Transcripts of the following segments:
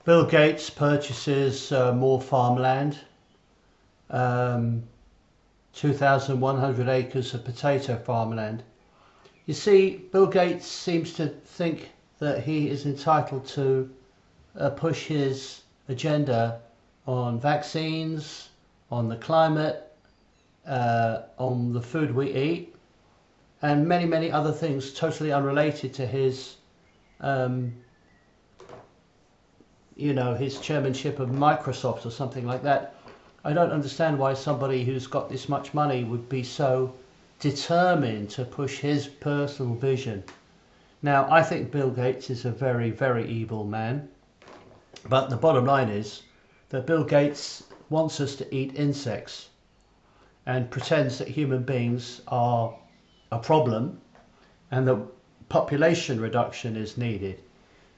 Bill Gates purchases more farmland, um, 2,100 acres of potato farmland. You see, Bill Gates seems to think that he is entitled to push his agenda on vaccines, on the climate, on the food we eat, and many, many other things totally unrelated to his, um, his chairmanship of Microsoft or something like that. I don't understand why somebody who's got this much money would be so determined to push his personal vision. Now, I think Bill Gates is a very, very evil man. But the bottom line is that Bill Gates wants us to eat insects and pretends that human beings are a problem and that population reduction is needed.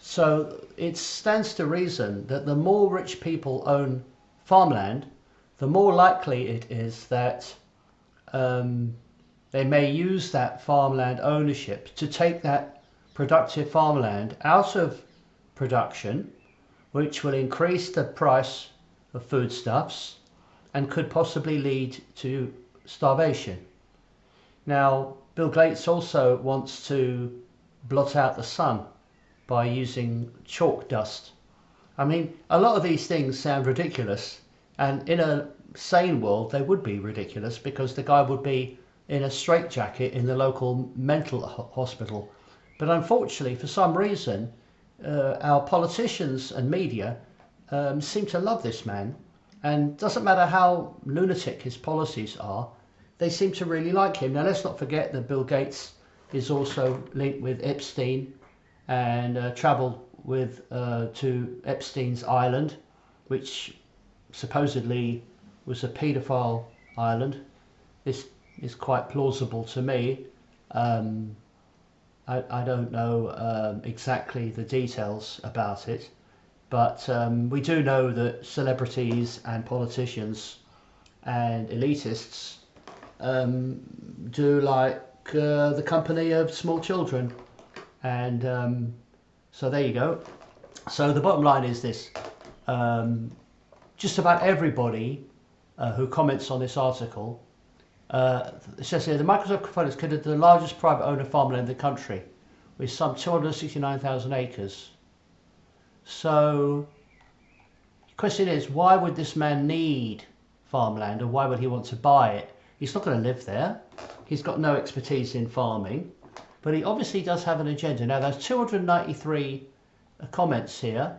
So it stands to reason that the more rich people own farmland, the more likely it is that they may use that farmland ownership to take that productive farmland out of production, which will increase the price of foodstuffs and could possibly lead to starvation. Now, Bill Gates also wants to blot out the sun by using chalk dust. I mean, a lot of these things sound ridiculous, and in a sane world they would be ridiculous because the guy would be in a straitjacket in the local mental hospital. But unfortunately, for some reason, our politicians and media seem to love this man, and doesn't matter how lunatic his policies are, they seem to really like him. Now, let's not forget that Bill Gates is also linked with Epstein and travelled with to Epstein's island, which supposedly was a paedophile island. This is quite plausible to me. I don't know exactly the details about it, but we do know that celebrities and politicians and elitists do like the company of small children, and so there you go. So the bottom line is this: just about everybody who comments on this article, it says here, the Microsoft portfolio is considered the largest private owner of farmland in the country, with some 269,000 acres. So the question is, why would this man need farmland, or why would he want to buy it? He's not going to live there. He's got no expertise in farming, but he obviously does have an agenda. Now, there's 293 comments here,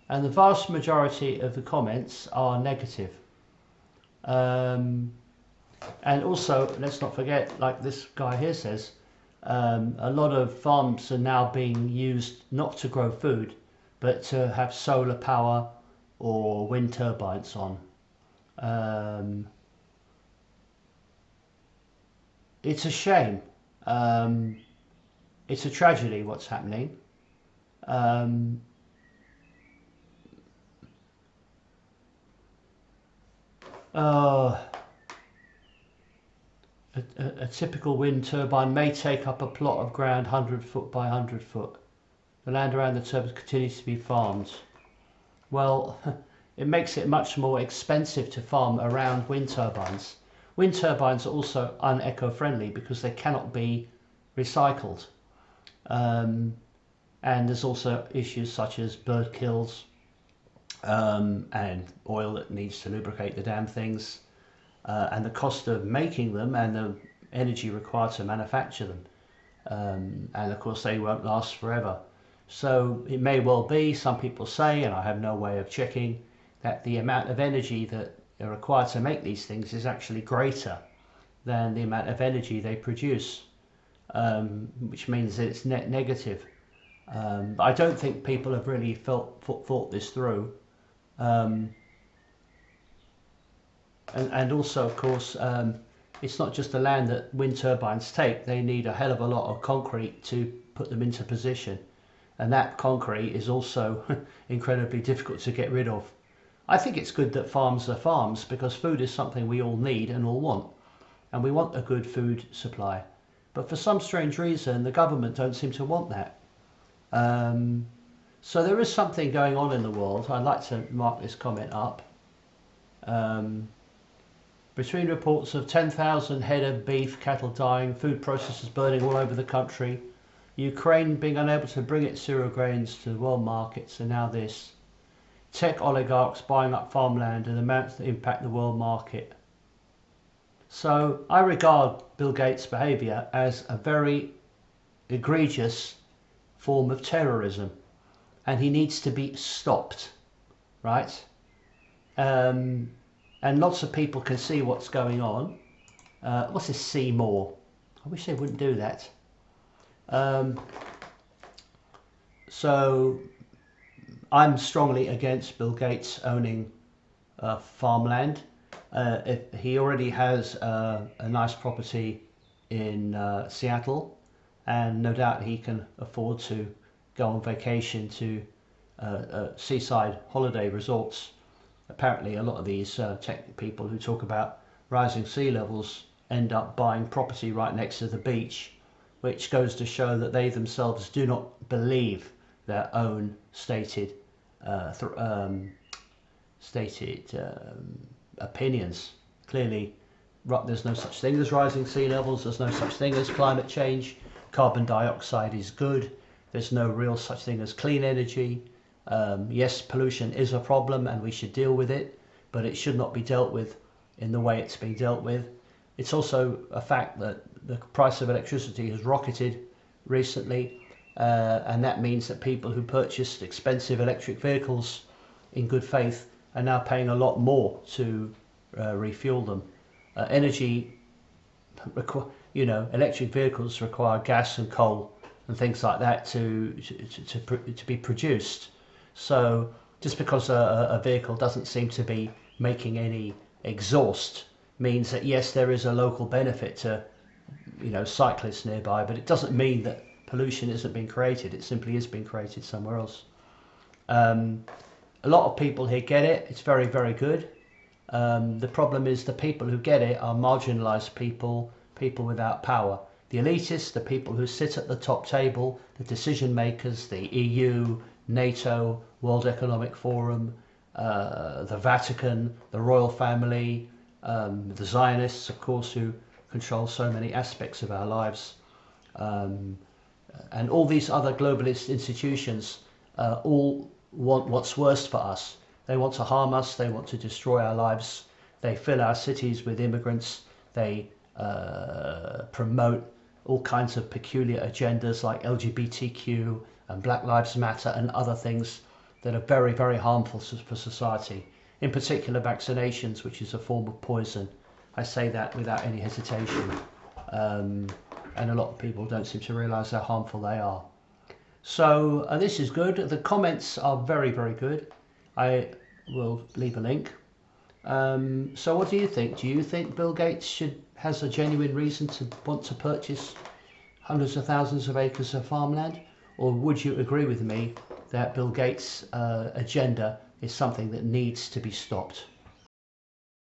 and the vast majority of the comments are negative. And also, let's not forget, like this guy here says, a lot of farms are now being used not to grow food, but to have solar power or wind turbines on. It's a shame. It's a tragedy what's happening. A typical wind turbine may take up a plot of ground 100 foot by 100 foot. The land around the turbine continues to be farmed. Well, it makes it much more expensive to farm around wind turbines. Wind turbines are also uneco-friendly because they cannot be recycled. And there's also issues such as bird kills and oil that needs to lubricate the damn things. And the cost of making them and the energy required to manufacture them. And of course they won't last forever. So it may well be, some people say, and I have no way of checking, that the amount of energy that are required to make these things is actually greater than the amount of energy they produce, which means that it's net negative. But I don't think people have really thought this through. And also, of course, it's not just the land that wind turbines take. They need a hell of a lot of concrete to put them into position. And that concrete is also incredibly difficult to get rid of. I think it's good that farms are farms, because food is something we all need and all want. And we want a good food supply. But for some strange reason, the government don't seem to want that. So there is something going on in the world. I'd like to mark this comment up. Um, Between reports of 10,000 head of beef cattle dying, food processors burning all over the country, Ukraine being unable to bring its cereal grains to the world markets, and now this. Tech oligarchs buying up farmland and amounts that impact the world market. So I regard Bill Gates' behaviour as a very egregious form of terrorism, and he needs to be stopped, right? And lots of people can see what's going on. What's this, see more? I wish they wouldn't do that. So I'm strongly against Bill Gates owning farmland. If he already has a nice property in Seattle, and no doubt he can afford to go on vacation to seaside holiday resorts. Apparently a lot of these tech people who talk about rising sea levels end up buying property right next to the beach, which goes to show that they themselves do not believe their own stated opinions. Clearly, there's no such thing as rising sea levels, there's no such thing as climate change, carbon dioxide is good, there's no real such thing as clean energy. Yes, pollution is a problem and we should deal with it, but it should not be dealt with in the way it's being dealt with. It's also a fact that the price of electricity has rocketed recently, and that means that people who purchased expensive electric vehicles in good faith are now paying a lot more to refuel them. Electric vehicles require gas and coal and things like that to be produced. So just because a vehicle doesn't seem to be making any exhaust means that yes, there is a local benefit to cyclists nearby, but it doesn't mean that pollution isn't being created. It simply is being created somewhere else. A lot of people here get it. It's very, very good. The problem is the people who get it are marginalised people without power. The elitists, the people who sit at the top table, the decision makers, the EU, NATO, World Economic Forum, the Vatican, the royal family, the Zionists, of course, who control so many aspects of our lives, and all these other globalist institutions all want what's worst for us. They want to harm us, they want to destroy our lives, they fill our cities with immigrants, they promote all kinds of peculiar agendas like LGBTQ and Black Lives Matter and other things that are very, very harmful for society. In particular, vaccinations, which is a form of poison. I say that without any hesitation. And a lot of people don't seem to realise how harmful they are. So this is good. The comments are very, very good. I will leave a link. So what do you think? Do you think Bill Gates has a genuine reason to want to purchase hundreds of thousands of acres of farmland? Or would you agree with me that Bill Gates' agenda is something that needs to be stopped?